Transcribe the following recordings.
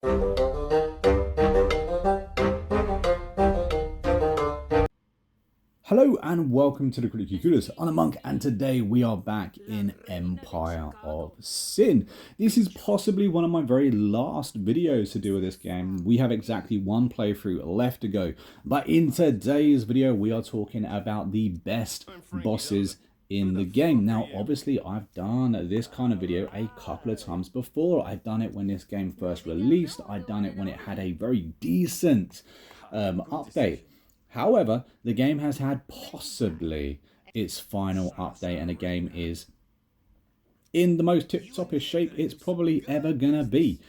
Hello and welcome to the Critically Clueless. I'm a monk and today we are back in Empire of Sin. This is possibly one of my very last videos to do with this game. We have exactly one playthrough left to go. But in today's video we are talking about the best bosses in the game. Now obviously I've done this kind of video a couple of times before. I've done it when this game first released. I've done it when it had a very decent update. However, the game has had possibly its final update and the game is in the most tip-topish shape it's probably ever gonna be.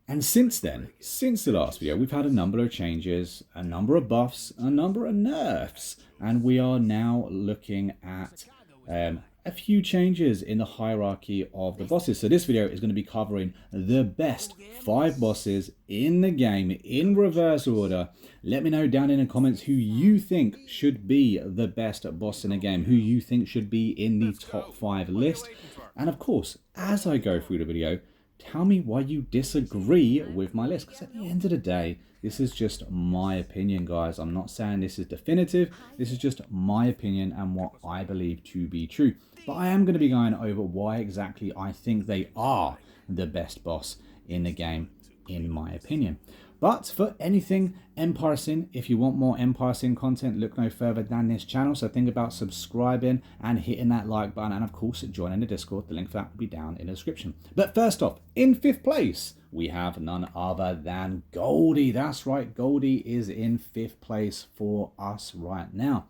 And since then, since the last video, we've had a number of changes, a number of buffs, a number of nerfs, and we are now looking at a few changes in the hierarchy of the bosses. So this video is going to be covering the best 5 bosses in the game in reverse order. Let me know down in the comments who you think should be the best boss in the game, who you think should be in the top 5 list. And of course, as I go through the video, tell me why you disagree with my list, because at the end of the day, this is just my opinion, guys. I'm not saying this is definitive. This is just my opinion and what I believe to be true. But I am going to be going over why exactly I think they are the best boss in the game, in my opinion. But for anything Empire Sin, if you want more Empire Sin content, look no further than this channel. So think about subscribing and hitting that like button. And of course, joining the Discord. The link for that will be down in the description. But first off, in 5th place, we have none other than GOLDIE. That's right, GOLDIE is in 5th place for us right now.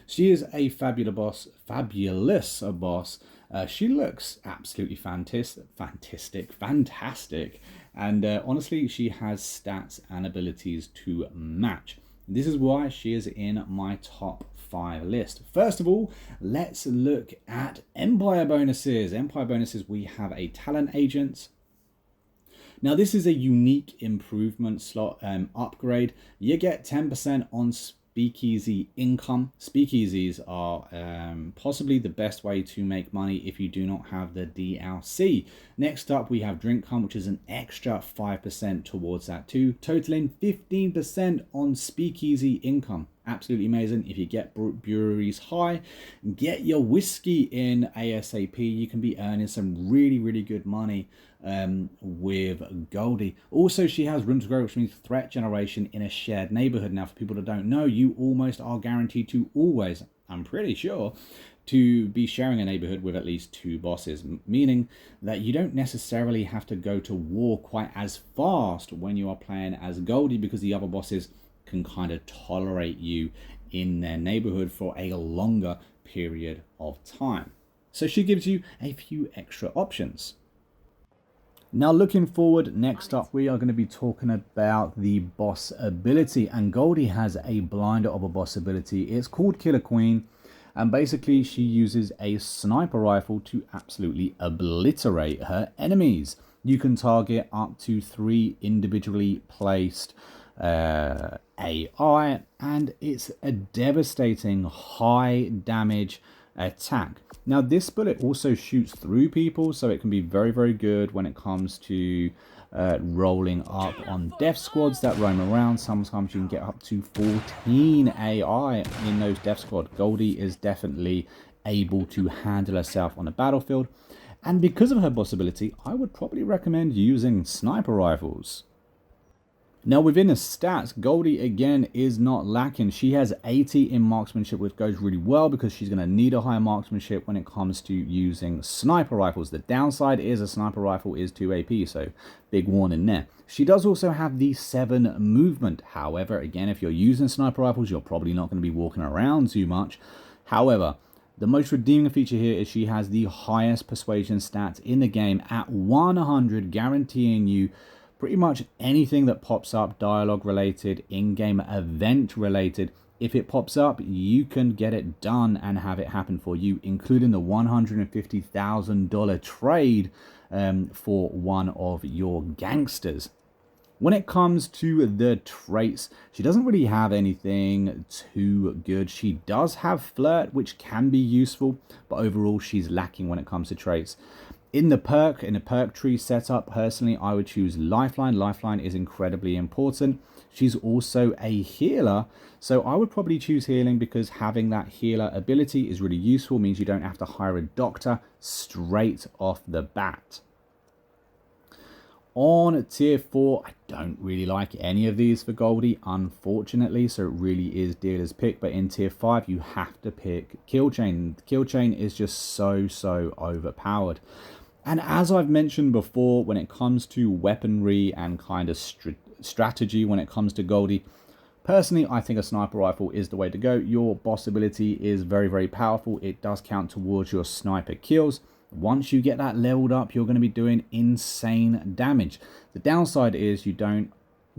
She is a fabulous boss. She looks absolutely fantastic. And honestly, she has stats and abilities to match. This is why she is in my top 5 list. First of all, let's look at Empire bonuses. Empire bonuses, we have a talent agent. Now this is a unique improvement slot upgrade. You get 10% on speakeasy income. Speakeasies are possibly the best way to make money if you do not have the DLC. Next up we have drink cum, which is an extra 5% towards that too, totaling 15% on speakeasy income. Absolutely amazing. If you get breweries high, get your whiskey in ASAP. You can be earning some really good money with GOLDIE. Also, she has room to grow, which means threat generation in a shared neighborhood. Now, for people that don't know, you almost are guaranteed to always, I'm pretty sure, to be sharing a neighborhood with at least 2 bosses, meaning that you don't necessarily have to go to war quite as fast when you are playing as GOLDIE, because the other bosses can kind of tolerate you in their neighborhood for a longer period of time. So she gives you a few extra options. Now looking forward, next up we are going to be talking about the boss ability, and GOLDIE has a blinder of a boss ability. It's called Killer Queen, and basically she uses a sniper rifle to absolutely obliterate her enemies. You can target up to 3 individually placed AI, and it's a devastating high damage attack. Now this bullet also shoots through people, so it can be very good when it comes to rolling up on death squads that roam around. Sometimes you can get up to 14 AI in those death squad. GOLDIE is definitely able to handle herself on the battlefield, and because of her boss ability, I would probably recommend using sniper rifles. Now within the stats, GOLDIE again is not lacking. She has 80 in marksmanship, which goes really well because she's going to need a higher marksmanship when it comes to using sniper rifles. The downside is a sniper rifle is 2 AP, so big warning there. She does also have the 7 movement. However, again, if you're using sniper rifles, you're probably not going to be walking around too much. However, the most redeeming feature here is she has the highest persuasion stats in the game at 100, guaranteeing you pretty much anything that pops up, dialogue related, in-game event related. If it pops up, you can get it done and have it happen for you, including the $150,000 trade for one of your gangsters. When it comes to the traits, she doesn't really have anything too good. She does have flirt, which can be useful, but overall she's lacking when it comes to traits. In the perk tree setup, personally, I would choose Lifeline. Lifeline is incredibly important. She's also a healer, so I would probably choose healing because having that healer ability is really useful, means you don't have to hire a doctor straight off the bat. On tier 4, I don't really like any of these for Goldie, unfortunately, so it really is dealer's pick. But in tier 5, you have to pick Kill Chain. Kill Chain is just so overpowered. And as I've mentioned before, when it comes to weaponry and kind of strategy when it comes to Goldie, personally, I think a sniper rifle is the way to go. Your boss ability is very powerful. It does count towards your sniper kills. Once you get that leveled up, you're going to be doing insane damage. The downside is you don't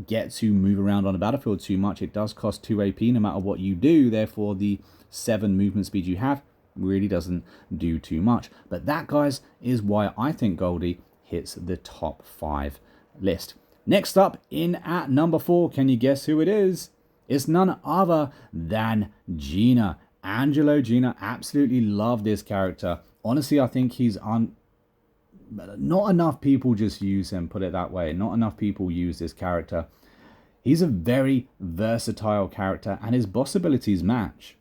get to move around on the battlefield too much. It does cost 2 AP no matter what you do. Therefore, the 7 movement speed you have really doesn't do too much. But that, guys, is why I think Goldie hits the top 5 list. Next up, in at number 4, can you guess who it is? It's none other than GENNA. Angelo GENNA. Absolutely love this character. Honestly, I think he's not enough people just use him, put it that way. Not enough people use this character. He's a very versatile character and his boss abilities match.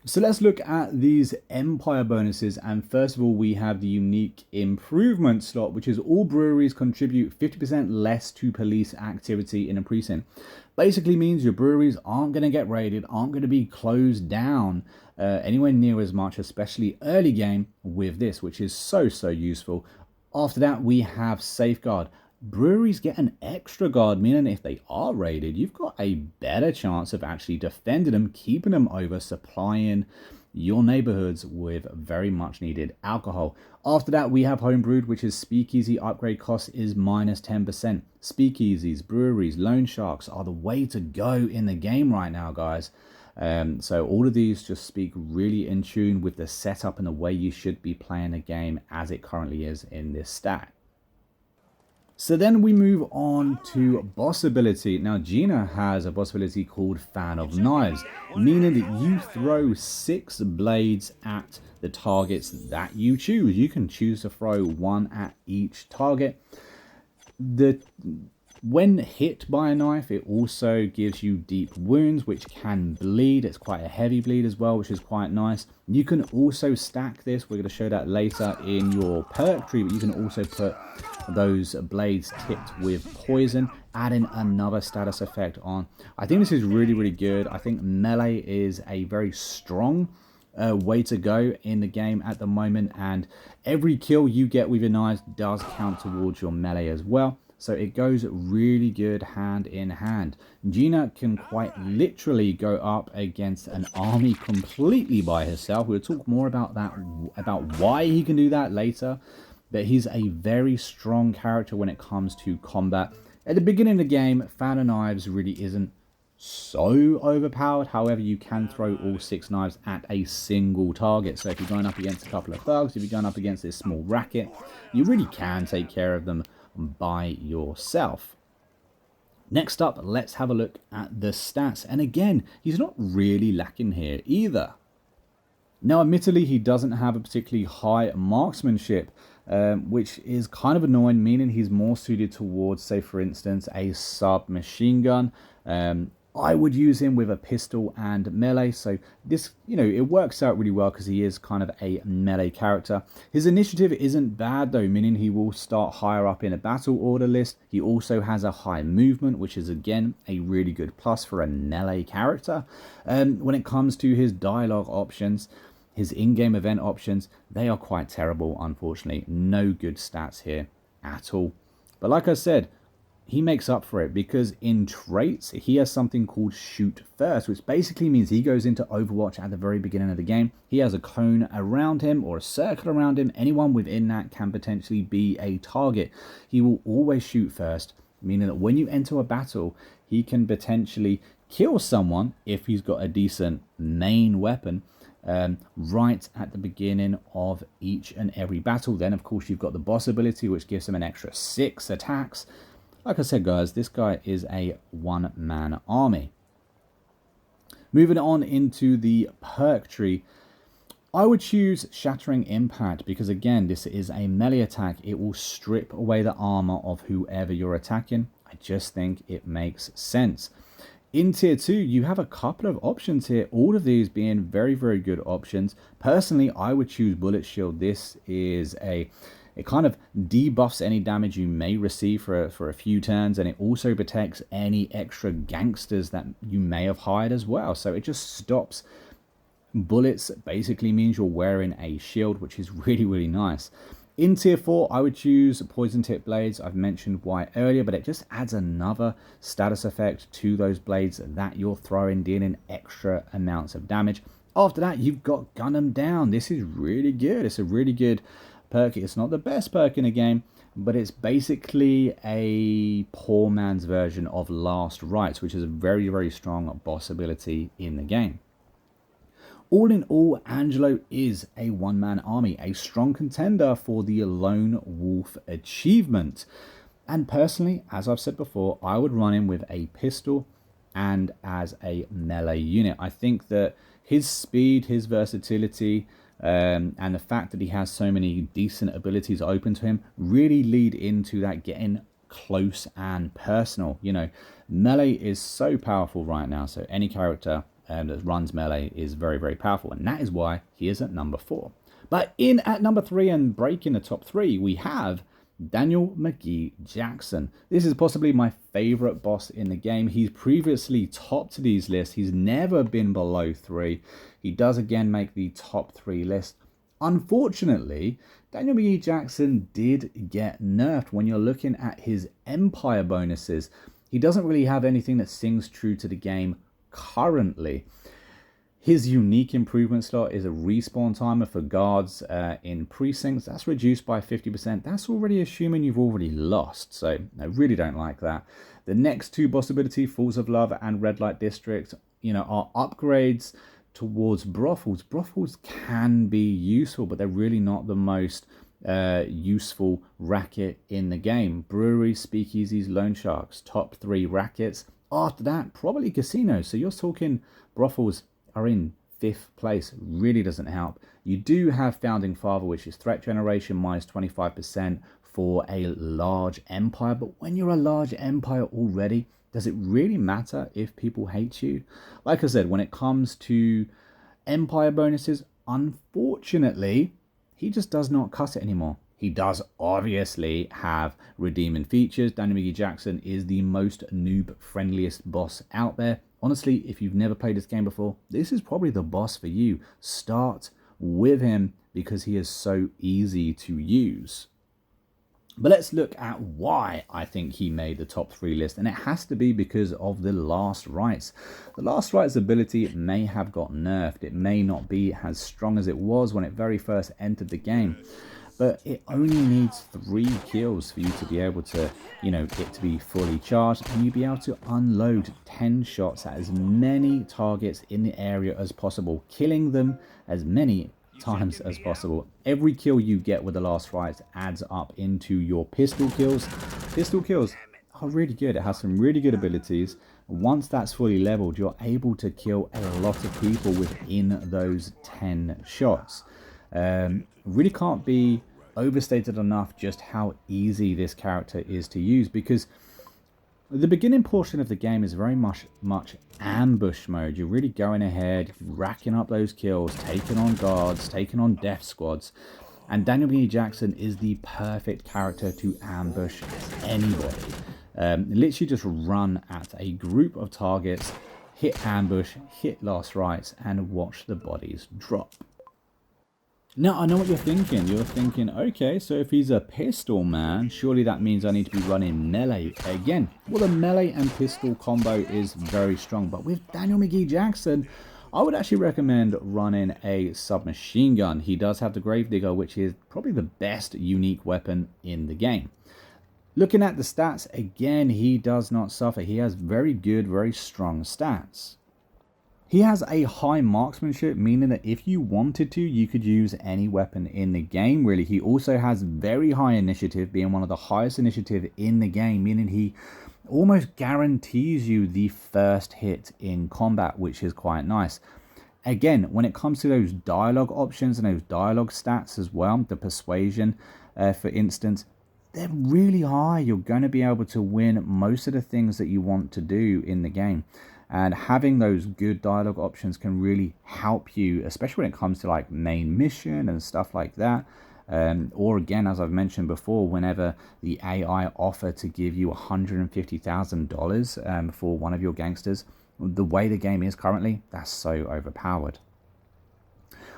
So let's look at these Empire bonuses, and first of all we have the unique improvement slot, which is all breweries contribute 50% less to police activity in a precinct. Basically means your breweries aren't going to get raided, aren't going to be closed down anywhere near as much, especially early game with this, which is so useful. After that we have Safeguard. Breweries get an extra guard, meaning if they are raided, you've got a better chance of actually defending them, keeping them over, supplying your neighborhoods with very much needed alcohol. After that, we have Homebrewed, which is Speakeasy. Upgrade cost is minus 10%. Speakeasies, breweries, loan sharks are the way to go in the game right now, guys. So all of these just speak really in tune with the setup and the way you should be playing the game as it currently is in this stack. So then we move on to boss ability. Now GENNA has a boss ability called Fan of Knives, meaning that you throw 6 blades at the targets that you choose. You can choose to throw 1 at each target. When hit by a knife, it also gives you deep wounds, which can bleed. It's quite a heavy bleed as well, which is quite nice. You can also stack this. We're going to show that later in your perk tree, but you can also put those blades tipped with poison, adding another status effect on. I think this is really good. I think melee is a very strong way to go in the game at the moment, and every kill you get with your knives does count towards your melee as well. So it goes really good hand in hand. GENNA can quite literally go up against an army completely by herself. We'll talk more about that, about why he can do that later. But he's a very strong character when it comes to combat. At the beginning of the game, Fan of Knives really isn't so overpowered. However, you can throw all 6 knives at a single target. So if you're going up against a couple of thugs, if you're going up against this small racket, you really can take care of them by yourself. Next up, let's have a look at the stats. And again, he's not really lacking here either. Now, admittedly, he doesn't have a particularly high marksmanship, which is kind of annoying, meaning he's more suited towards, say, for instance, a submachine gun. I would use him with a pistol and melee, so this, it works out really well because he is kind of a melee character. His initiative isn't bad though, meaning he will start higher up in a battle order list. He also has a high movement, which is again a really good plus for a melee character. When it comes to his dialogue options, his in-game event options, they are quite terrible, unfortunately. No good stats here at all. But like I said, he makes up for it because in traits, he has something called Shoot First, which basically means he goes into Overwatch at the very beginning of the game. He has a cone around him or a circle around him. Anyone within that can potentially be a target. He will always shoot first, meaning that when you enter a battle, he can potentially kill someone if he's got a decent main weapon right at the beginning of each and every battle. Then, of course, you've got the boss ability, which gives him an extra 6 attacks. Like I said, guys, this guy is a one-man army. Moving on into the perk tree. I would choose Shattering Impact because, again, this is a melee attack. It will strip away the armor of whoever you're attacking. I just think it makes sense. In tier 2, you have a couple of options here, all of these being very, very good options. Personally, I would choose Bullet Shield. This is it kind of debuffs any damage you may receive for a few turns, and it also protects any extra gangsters that you may have hired as well. So it just stops bullets, basically means you're wearing a shield, which is really, really nice. In tier 4, I would choose Poison Tip Blades. I've mentioned why earlier, but it just adds another status effect to those blades that you're throwing, dealing extra amounts of damage. After that, you've got Gun 'em Down. This is really good. It's a really good perk. It's not the best perk in the game, but it's basically a poor man's version of Last Rites, which is a very, very strong boss ability in the game. All in all, Angelo is a one-man army, a strong contender for the Lone Wolf achievement. And personally, as I've said before, I would run him with a pistol and as a melee unit. I think that his speed, his versatility, and the fact that he has so many decent abilities open to him really lead into that getting close and personal. You know, melee is so powerful right now, so any character that runs melee is very, very powerful, and that is why he is at number 4. But in at number 3 and breaking the top 3, we have Daniel McGee Jackson. This is possibly my favorite boss in the game. He's previously topped these lists. He's never been below 3. He does again make the top 3 list. Unfortunately, Daniel McGee Jackson did get nerfed. When you're looking at his Empire bonuses, he doesn't really have anything that sings true to the game currently. His unique improvement slot is a respawn timer for guards in precincts. That's reduced by 50%. That's already assuming you've already lost, so I really don't like that. The next 2 boss ability, Falls of Love and Red Light District, are upgrades towards brothels. Brothels can be useful, but they're really not the most useful racket in the game. Breweries, speakeasies, loan sharks, top 3 rackets. After that, probably casinos. So you're talking brothels are in 5th place. Really doesn't help. You do have Founding Father, which is threat generation minus 25% for a large empire. But when you're a large empire already, does it really matter if people hate you? Like I said, when it comes to empire bonuses, unfortunately, he just does not cut it anymore. He does obviously have redeeming features. Daniel McGee Jackson is the most noob-friendliest boss out there. Honestly, if you've never played this game before, this is probably the boss for you. Start with him because he is so easy to use. But let's look at why I think he made the top 3 list, and it has to be because of the Last Rites. The Last Rites ability may have got nerfed. It may not be as strong as it was when it very first entered the game, but it only needs 3 kills for you to be able to, it to be fully charged, and you'll be able to unload 10 shots at as many targets in the area as possible, killing them as many times as possible. Every kill you get with the Last Rites adds up into your pistol kills. Pistol kills are really good. It has some really good abilities. Once that's fully leveled, you're able to kill a lot of people within those 10 shots. Really can't be overstated enough just how easy this character is to use, because the beginning portion of the game is very much ambush mode. You're really going ahead, racking up those kills, taking on guards, taking on death squads. And Daniel McGee Jackson is the perfect character to ambush anybody. Literally just run at a group of targets, hit ambush, hit Last Rites, and watch the bodies drop. Now, I know what you're thinking. You're thinking, okay, so if he's a pistol man, surely that means I need to be running melee again. Well, the melee and pistol combo is very strong. But with Daniel McGee Jackson, I would actually recommend running a submachine gun. He does have the Gravedigger, which is probably the best unique weapon in the game. Looking at the stats, again, he does not suffer. He has very good, very strong stats. He has a high marksmanship, meaning that if you wanted to, you could use any weapon in the game, really. He also has very high initiative, being one of the highest initiative in the game, meaning he almost guarantees you the first hit in combat, which is quite nice. Again, when it comes to those dialogue options and those dialogue stats as well, the persuasion, for instance, they're really high. You're going to be able to win most of the things that you want to do in the game. And having those good dialogue options can really help you, especially when it comes to like main mission and stuff like that. Or again, as I've mentioned before, whenever the AI offer to give you $150,000 for one of your gangsters, the way the game is currently, that's so overpowered.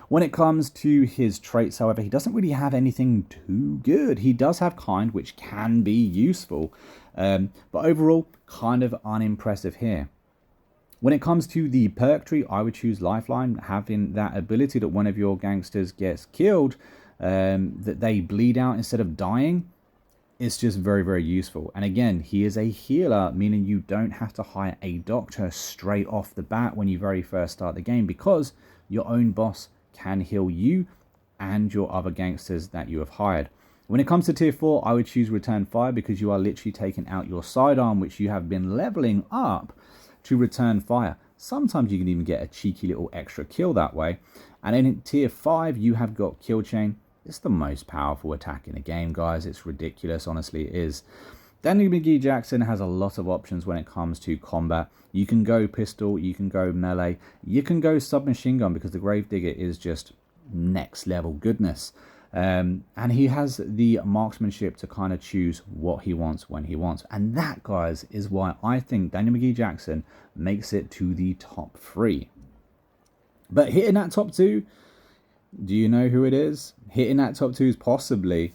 When it comes to his traits, however, he doesn't really have anything too good. He does have kind, which can be useful, but overall, kind of unimpressive here. When it comes to the perk tree, I would choose Lifeline. Having that ability that one of your gangsters gets killed, that they bleed out instead of dying, it's just very, very useful. And again, he is a healer, meaning you don't have to hire a doctor straight off the bat when you very first start the game, because your own boss can heal you and your other gangsters that you have hired. When it comes to tier 4, I would choose Return Fire, because you are literally taking out your sidearm, which you have been leveling up to return fire. Sometimes you can even get a cheeky little extra kill that way. And in tier 5, you have got Kill Chain. It's the most powerful attack in the game, guys. It's ridiculous, honestly, it is. Danny McGee Jackson has a lot of options when it comes to combat. You can go pistol, you can go melee, you can go submachine gun, because the Gravedigger is just next level goodness. And he has the marksmanship to kind of choose what he wants when he wants. And that, guys, is why I think Daniel McGee Jackson makes it to the top 3. But hitting that top 2, do you know who it is? Hitting that top 2 is possibly,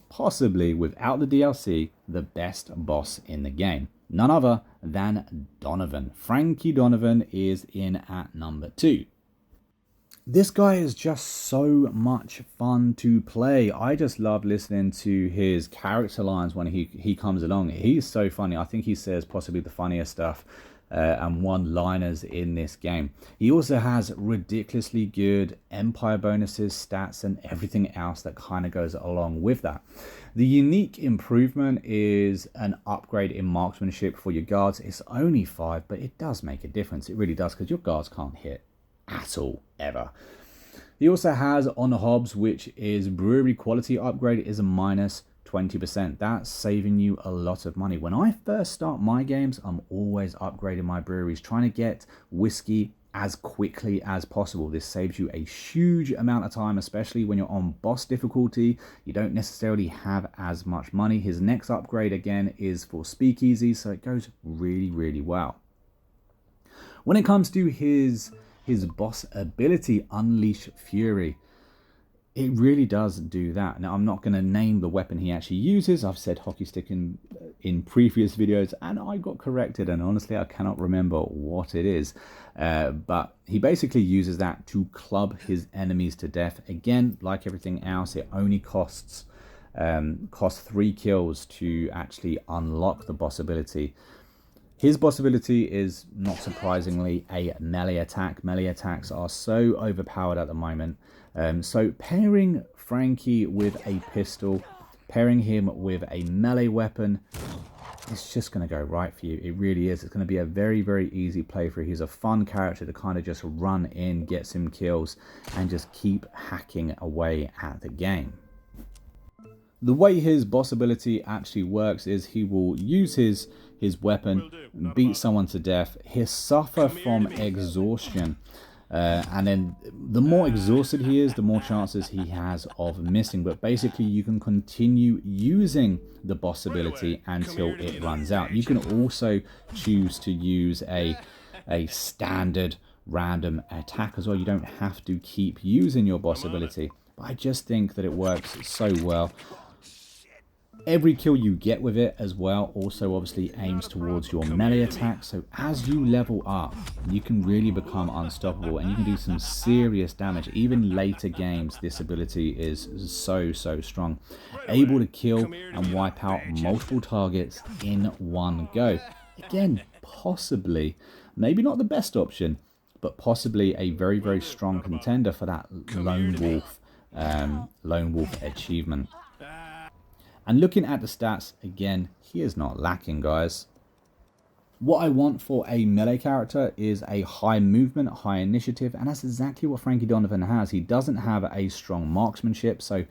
without the DLC, the best boss in the game. None other than Donovan. Frankie Donovan is in at number 2. This guy is just so much fun to play. I just love listening to his character lines when he comes along. He's so funny. I think he says possibly the funniest stuff and one-liners in this game. He also has ridiculously good Empire bonuses, stats, and everything else that kind of goes along with that. The unique improvement is an upgrade in marksmanship for your guards. It's only 5, but it does make a difference. It really does, because your guards can't hit at all, ever. He also has On Hobbs, which is brewery quality upgrade, is a minus 20%. That's saving you a lot of money. When I first start my games, I'm always upgrading my breweries, trying to get whiskey as quickly as possible. This saves you a huge amount of time, especially when you're on boss difficulty. You don't necessarily have as much money. His next upgrade, again, is for speakeasy, so it goes really, really well. When it comes to his boss ability, Unleash Fury, it really does do that. Now, I'm not going to name the weapon he actually uses. I've said hockey stick in previous videos, and I got corrected, and honestly, I cannot remember what it is. But he basically uses that to club his enemies to death. Again, like everything else, it only costs 3 kills to actually unlock the boss ability. His boss ability is, not surprisingly, a melee attack. Melee attacks are so overpowered at the moment. So pairing Frankie with a pistol, pairing him with a melee weapon, it's just going to go right for you. It really is. It's going to be a very, very easy playthrough. He's a fun character to kind of just run in, get some kills, and just keep hacking away at the game. The way his boss ability actually works is he will use his weapon, beat someone to death. He'll suffer from exhaustion. And then the more exhausted he is, the more chances he has of missing. But basically, you can continue using the boss ability until it runs out. You can also choose to use a standard random attack as well. You don't have to keep using your boss ability. But I just think that it works so well. Every kill you get with it as well also obviously aims towards your melee attack. So as you level up, you can really become unstoppable and you can do some serious damage. Even later games, this ability is so strong. Able to kill and wipe out multiple targets in one go. Again, possibly, maybe not the best option, but possibly a very strong contender for that lone wolf achievement. And looking at the stats, again, he is not lacking, guys. What I want for a melee character is a high movement, high initiative, and that's exactly what Frankie Donovan has. He doesn't have a strong marksmanship, so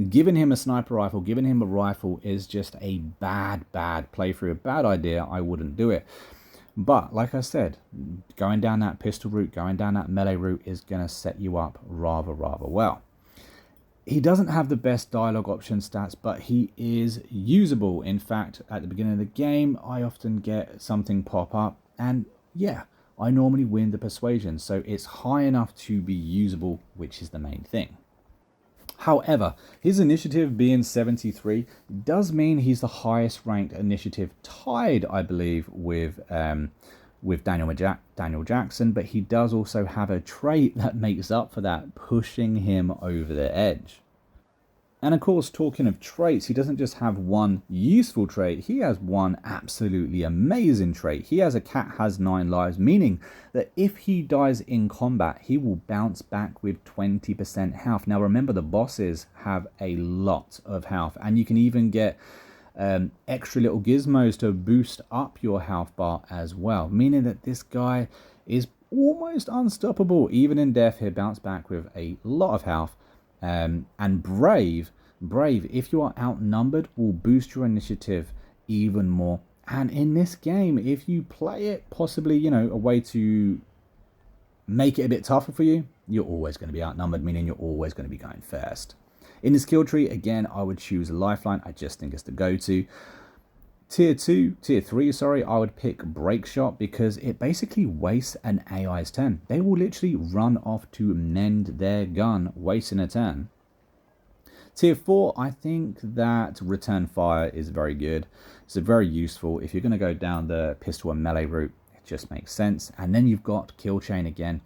giving him a sniper rifle, giving him a rifle is just a bad playthrough, a bad idea. I wouldn't do it. But like I said, going down that pistol route, going down that melee route is going to set you up rather well. He doesn't have the best dialogue option stats, but he is usable. In fact, at the beginning of the game, I often get something pop up, and yeah, I normally win the persuasion, so it's high enough to be usable, which is the main thing. However, his initiative being 73 does mean he's the highest ranked initiative, tied, I believe, with Daniel Jackson, but he does also have a trait that makes up for that, pushing him over the edge. And of course, talking of traits, he doesn't just have one useful trait, he has one absolutely amazing trait. He has a cat has 9 lives, meaning that if he dies in combat, he will bounce back with 20% health. Now remember, the bosses have a lot of health, and you can even get extra little gizmos to boost up your health bar as well, meaning that this guy is almost unstoppable. Even in death, he'll bounce back with a lot of health. And Brave, if you are outnumbered, will boost your initiative even more. And in this game, if you play it possibly, you know, a way to make it a bit tougher for you, you're always going to be outnumbered, meaning you're always going to be going first. In the skill tree, again, I would choose Lifeline. I just think it's the go-to. Tier 3, sorry, I would pick Break Shot because it basically wastes an AI's turn. They will literally run off to mend their gun, wasting a turn. Tier 4, I think that Return Fire is very good. It's very useful. If you're going to go down the pistol and melee route, it just makes sense. And then you've got Kill Chain again.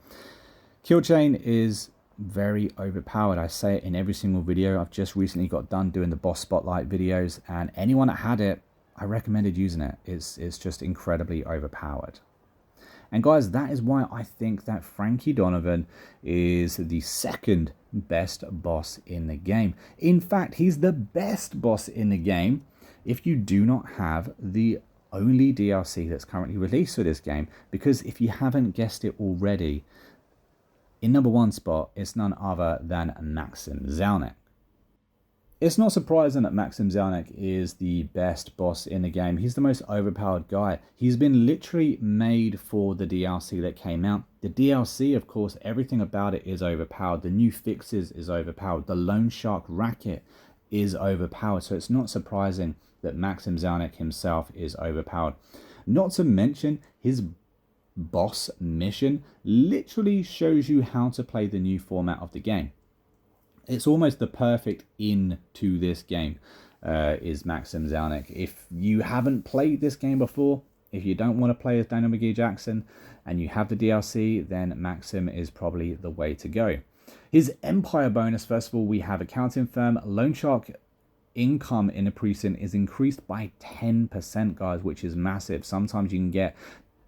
Kill Chain is very overpowered. I say it in every single video. I've just recently got done doing the boss spotlight videos, and anyone that had it, I recommended using it. It's just incredibly overpowered. And guys, that is why I think that Frankie Donovan is the second best boss in the game. In fact, he's the best boss in the game if you do not have the only DLC that's currently released for this game. Because if you haven't guessed it already, in #1 spot, it's none other than MAXIM ZELNICK. It's not surprising that MAXIM ZELNICK is the best boss in the game. He's the most overpowered guy. He's been literally made for the DLC that came out. The DLC, of course, everything about it is overpowered. The new fixes is overpowered. The Loan Shark racket is overpowered. So it's not surprising that MAXIM ZELNICK himself is overpowered. Not to mention his boss mission literally shows you how to play the new format of the game. It's almost the perfect into this game, is MAXIM ZELNICK. If you haven't played this game before, if you don't want to play as Daniel McGee Jackson, and you have the DLC, then Maxim is probably the way to go. His Empire bonus, first of all, we have accounting firm. Loan Shark income in a precinct is increased by 10%, guys, which is massive. Sometimes you can get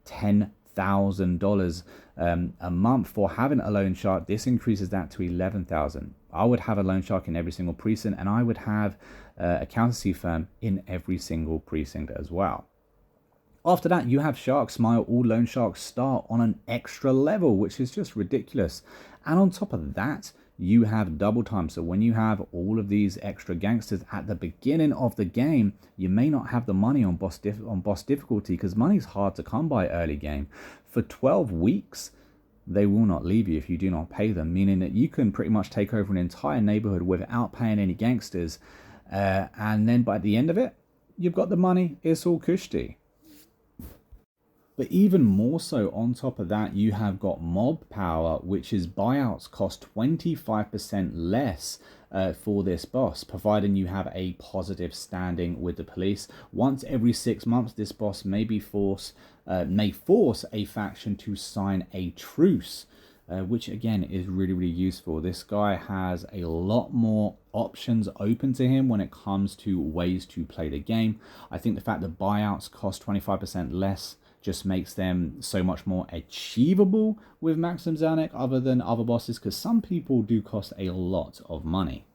$10,000 a month for having a loan shark. This increases that to 11,000. I would have a loan shark in every single precinct, and I would have a accountancy firm in every single precinct as well. After that, you have Shark Smile. All loan sharks start on an extra level, which is just ridiculous. And on top of that, you have double time. So when you have all of these extra gangsters at the beginning of the game, you may not have the money on boss difficulty, because money's hard to come by early game. For 12 weeks, they will not leave you if you do not pay them, meaning that you can pretty much take over an entire neighborhood without paying any gangsters. And then by the end of it, you've got the money. It's all cushy. But even more so, on top of that, you have got mob power, which is buyouts cost 25% less for this boss, providing you have a positive standing with the police. Once every 6 months, this boss may force a faction to sign a truce, which again is really useful. This guy has a lot more options open to him when it comes to ways to play the game. I think the fact that buyouts cost 25% less just makes them so much more achievable with MAXIM ZELNICK other than other bosses, because some people do cost a lot of money.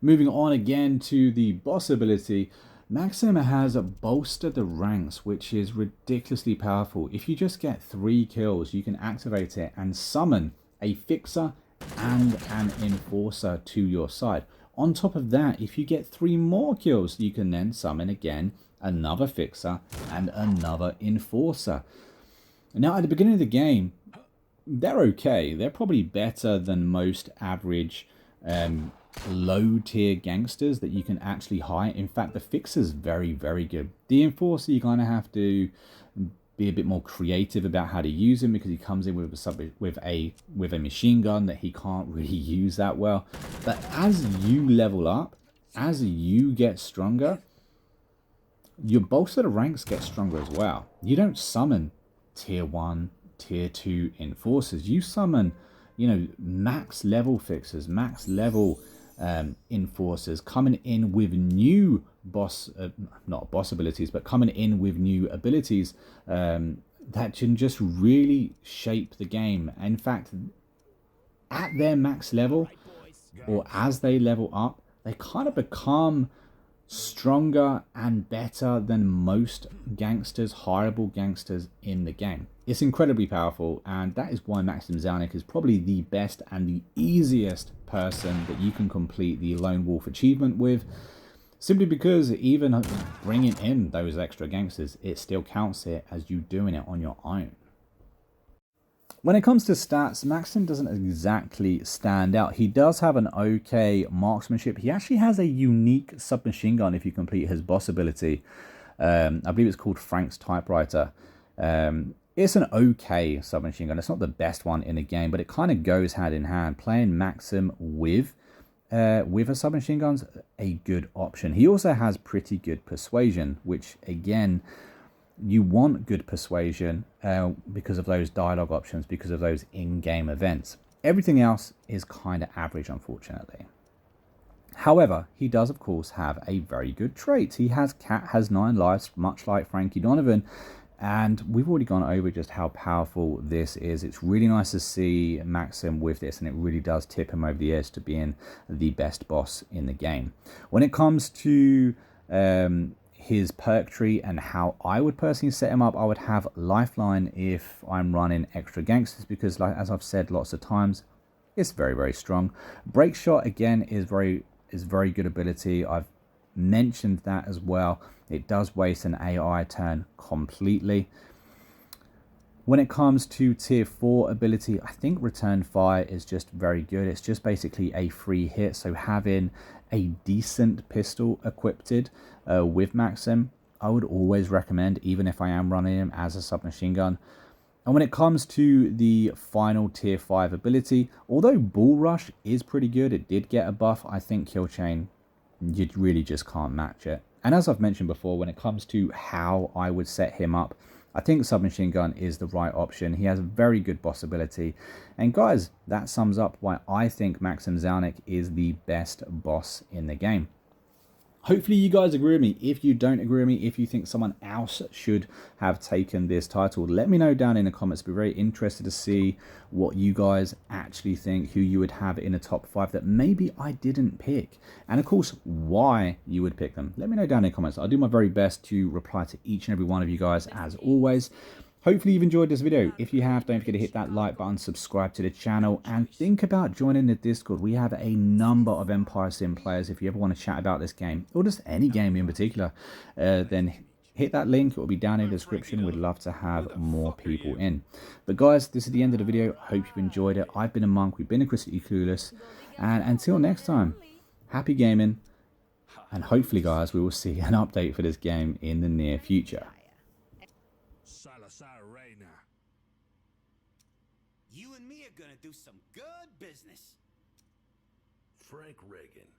Moving on again to the boss ability, Maxim has bolstered the ranks, which is ridiculously powerful. If you just get 3 kills, you can activate it and summon a fixer and an enforcer to your side. On top of that, if you get 3 more kills, you can then summon again another fixer and another enforcer. Now, at the beginning of the game, they're okay. They're probably better than most average low tier gangsters that you can actually hire. In fact, the fixer's very, very good. The enforcer, you kind of have to be a bit more creative about how to use him, because he comes in with a machine gun that he can't really use that well. But as you level up, as you get stronger, your bolster the ranks get stronger as well. You don't summon tier 1, tier 2 enforcers. You summon, you know, max level fixers, max level enforcers, coming in with new not boss abilities, but coming in with new abilities that can just really shape the game. In fact, at their max level, or as they level up, they kind of become stronger and better than most gangsters, hireable gangsters in the game. It's incredibly powerful, and that is why Maxim ZELNICK is probably the best and the easiest person that you can complete the Lone Wolf achievement with, simply because even bringing in those extra gangsters, it still counts it as you doing it on your own. When it comes to stats, Maxim doesn't exactly stand out. He does have an okay marksmanship. He actually has a unique submachine gun if you complete his boss ability. I believe it's called Frank's Typewriter. It's an okay submachine gun. It's not the best one in the game, but it kind of goes hand in hand. Playing Maxim with a submachine gun's a good option. He also has pretty good persuasion, which again, you want good persuasion because of those dialogue options, because of those in-game events. Everything else is kind of average, unfortunately. However, he does, of course, have a very good trait. He has Cat has 9 lives, much like Frankie Donovan, and we've already gone over just how powerful this is. It's really nice to see Maxim with this, and it really does tip him over the edge to being the best boss in the game. When it comes to his perk tree and how I would personally set him up, I would have Lifeline if I'm running extra gangsters, because, like as I've said lots of times, it's very, very strong. Break Shot again is very good ability. I've mentioned that as well. It does waste an AI turn completely. When it comes to tier 4 ability, I think Return Fire is just very good. It's just basically a free hit, so having a decent pistol equipped with Maxim, I would always recommend, even if I am running him as a submachine gun. And when it comes to the final tier 5 ability, although Bull Rush is pretty good, it did get a buff, I think Kill Chain, you really just can't match it. And as I've mentioned before, when it comes to how I would set him up, I think submachine gun is the right option. He has a very good boss ability. And guys, that sums up why I think Maxim ZELNICK is the best boss in the game. Hopefully you guys agree with me. If you don't agree with me, if you think someone else should have taken this title, let me know down in the comments. Be very interested to see what you guys actually think, who you would have in the top 5 that maybe I didn't pick, and of course why you would pick them. Let me know down in the comments. I'll do my very best to reply to each and every one of you guys as always. Hopefully you've enjoyed this video. If you have, don't forget to hit that like button, subscribe to the channel, and think about joining the Discord. We have a number of Empire Sim players. If you ever want to chat about this game, or just any game in particular, then hit that link. It will be down in the description. We'd love to have more people in. But guys, this is the end of the video. Hope you've enjoyed it. I've been a Monk. We've been a Critically Clueless. And until next time, happy gaming. And hopefully, guys, we will see an update for this game in the near future. You and me are gonna do some good business. Frank Reagan.